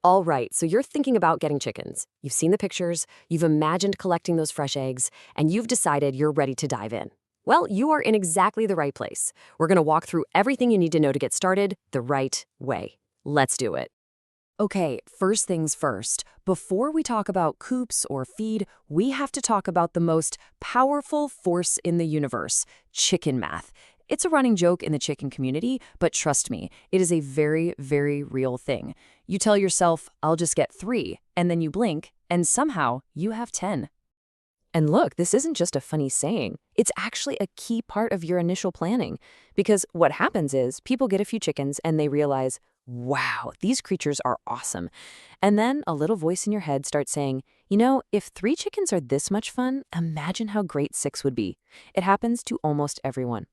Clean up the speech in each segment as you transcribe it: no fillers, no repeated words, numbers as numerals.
All right, so you're thinking about getting chickens. You've seen the pictures, you've imagined collecting those fresh eggs, and you've decided you're ready to dive in. Well, you are in exactly the right place. We're going to walk through everything you need to know to get started the right way. Let's do it. Okay, first things first. Before we talk about coops or feed, we have to talk about the most powerful force in the universe, chicken math. It's a running joke in the chicken community, but trust me, it is a very, very real thing. You tell yourself, I'll just get 3, and then you blink, and somehow you have 10. And look, this isn't just a funny saying. It's actually a key part of your initial planning. Because what happens is people get a few chickens and they realize, wow, these creatures are awesome. And then a little voice in your head starts saying, if 3 chickens are this much fun, imagine how great 6 would be. It happens to almost everyone.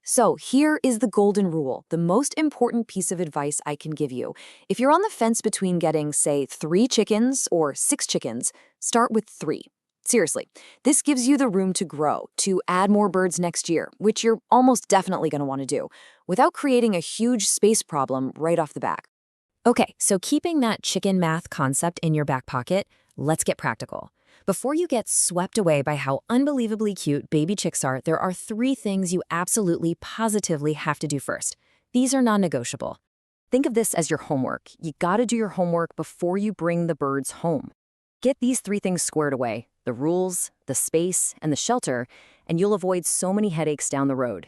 So here is the golden rule, the most important piece of advice I can give you. If you're on the fence between getting, say, 3 chickens or 6 chickens, start with 3. Seriously, this gives you the room to grow, to add more birds next year, which you're almost definitely going to want to do, without creating a huge space problem right off the bat. Okay, so keeping that chicken math concept in your back pocket, let's get practical. Before you get swept away by how unbelievably cute baby chicks are, there are 3 things you absolutely, positively have to do first. These are non-negotiable. Think of this as your homework. You gotta do your homework before you bring the birds home. Get these 3 things squared away, the rules, the space, and the shelter, and you'll avoid so many headaches down the road.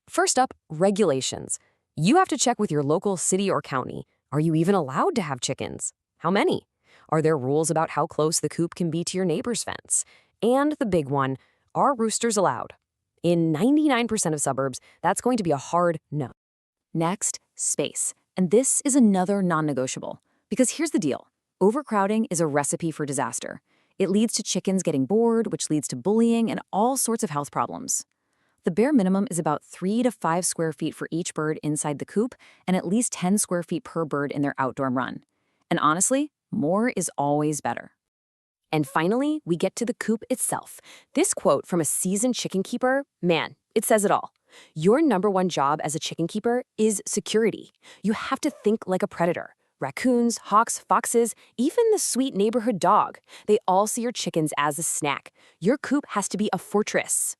First up, regulations. You have to check with your local city or county. Are you even allowed to have chickens? How many? Are there rules about how close the coop can be to your neighbor's fence? And the big one, are roosters allowed? In 99% of suburbs, that's going to be a hard no. Next, space. And this is another non-negotiable. Because here's the deal. Overcrowding is a recipe for disaster. It leads to chickens getting bored, which leads to bullying and all sorts of health problems. The bare minimum is about 3 to 5 square feet for each bird inside the coop and at least 10 square feet per bird in their outdoor run. And honestly, more is always better. And finally, we get to the coop itself. This quote from a seasoned chicken keeper, man, it says it all. Your #1 job as a chicken keeper is security. You have to think like a predator. Raccoons, hawks, foxes, even the sweet neighborhood dog. They all see your chickens as a snack. Your coop has to be a fortress.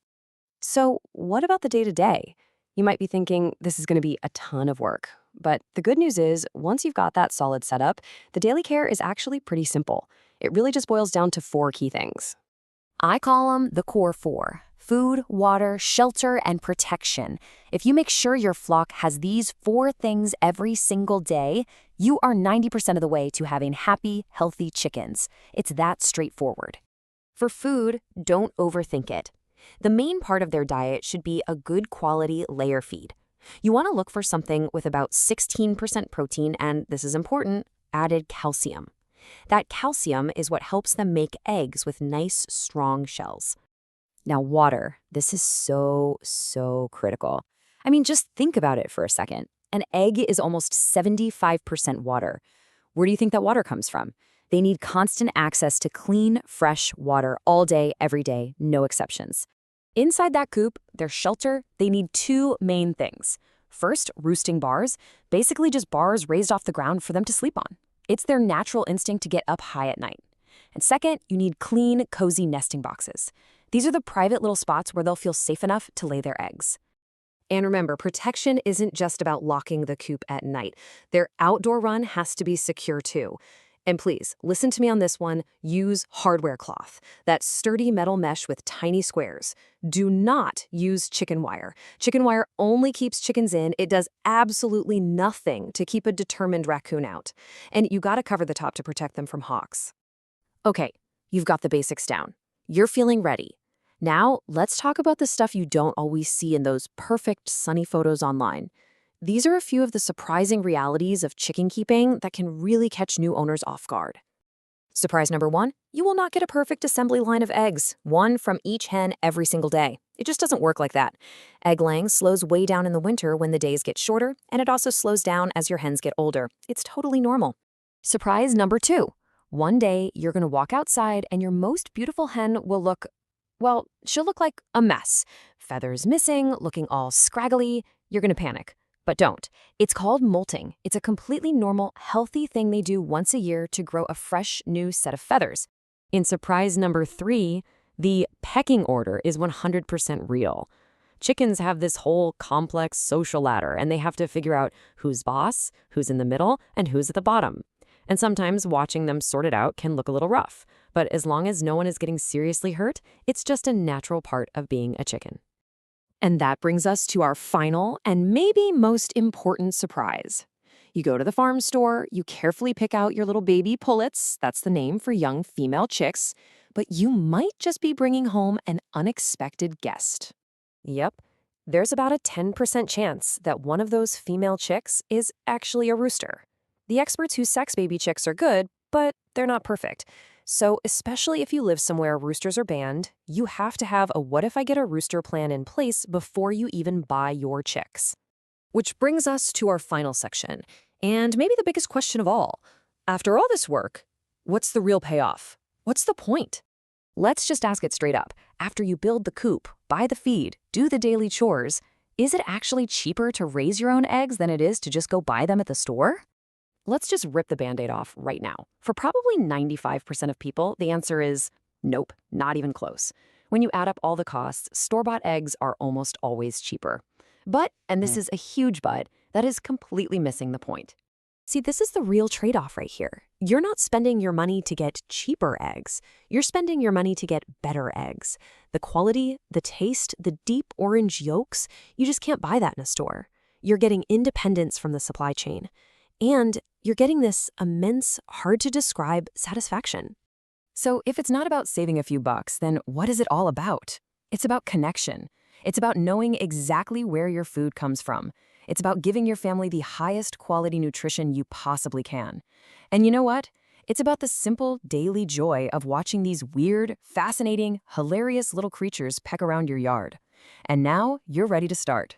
So what about the day-to-day? You might be thinking this is going to be a ton of work. But the good news is, once you've got that solid setup, the daily care is actually pretty simple. It really just boils down to 4 key things. I call them the core 4. Food, water, shelter, and protection. If you make sure your flock has these 4 things every single day, you are 90% of the way to having happy, healthy chickens. It's that straightforward. For food, don't overthink it. The main part of their diet should be a good quality layer feed. You want to look for something with about 16% protein and, this is important, added calcium. That calcium is what helps them make eggs with nice, strong shells. Now, water. This is so critical. I mean, just think about it for a second. An egg is almost 75% water. Where do you think that water comes from? They need constant access to clean, fresh water all day, every day, no exceptions. Inside that coop, their shelter, they need 2 main things. First, roosting bars, basically just bars raised off the ground for them to sleep on. It's their natural instinct to get up high at night. And second, you need clean, cozy nesting boxes. These are the private little spots where they'll feel safe enough to lay their eggs. And remember, protection isn't just about locking the coop at night. Their outdoor run has to be secure too. And please, listen to me on this one, use hardware cloth, that sturdy metal mesh with tiny squares. Do not use chicken wire. Chicken wire only keeps chickens in. It does absolutely nothing to keep a determined raccoon out. And you gotta cover the top to protect them from hawks. Okay, you've got the basics down. You're feeling ready. Now, let's talk about the stuff you don't always see in those perfect sunny photos online. These are a few of the surprising realities of chicken keeping that can really catch new owners off guard. Surprise number 1, you will not get a perfect assembly line of eggs, 1 from each hen every single day. It just doesn't work like that. Egg laying slows way down in the winter when the days get shorter, and it also slows down as your hens get older. It's totally normal. Surprise number 2, one day you're going to walk outside and your most beautiful hen will look, well, she'll look like a mess. Feathers missing, looking all scraggly. You're going to panic. But don't. It's called molting. It's a completely normal, healthy thing they do once a year to grow a fresh, new set of feathers. In surprise number 3, the pecking order is 100% real. Chickens have this whole complex social ladder, and they have to figure out who's boss, who's in the middle, and who's at the bottom. And sometimes watching them sort it out can look a little rough, but as long as no one is getting seriously hurt, it's just a natural part of being a chicken. And that brings us to our final and maybe most important surprise. You go to the farm store, you carefully pick out your little baby pullets, that's the name for young female chicks, but you might just be bringing home an unexpected guest. Yep, there's about a 10% chance that one of those female chicks is actually a rooster. The experts who sex baby chicks are good, but they're not perfect. So especially if you live somewhere roosters are banned, you have to have a what if I get a rooster plan in place before you even buy your chicks. Which brings us to our final section, and maybe the biggest question of all. After all this work, what's the real payoff? What's the point? Let's just ask it straight up. After you build the coop, buy the feed, do the daily chores, is it actually cheaper to raise your own eggs than it is to just go buy them at the store? Let's just rip the Band-Aid off right now. For probably 95% of people, the answer is nope, not even close. When you add up all the costs, store-bought eggs are almost always cheaper. But, and this is a huge but, that is completely missing the point. See, this is the real trade-off right here. You're not spending your money to get cheaper eggs. You're spending your money to get better eggs. The quality, the taste, the deep orange yolks, you just can't buy that in a store. You're getting independence from the supply chain. And you're getting this immense, hard-to-describe satisfaction. So if it's not about saving a few bucks, then what is it all about? It's about connection. It's about knowing exactly where your food comes from. It's about giving your family the highest quality nutrition you possibly can. And you know what? It's about the simple daily joy of watching these weird, fascinating, hilarious little creatures peck around your yard. And now you're ready to start.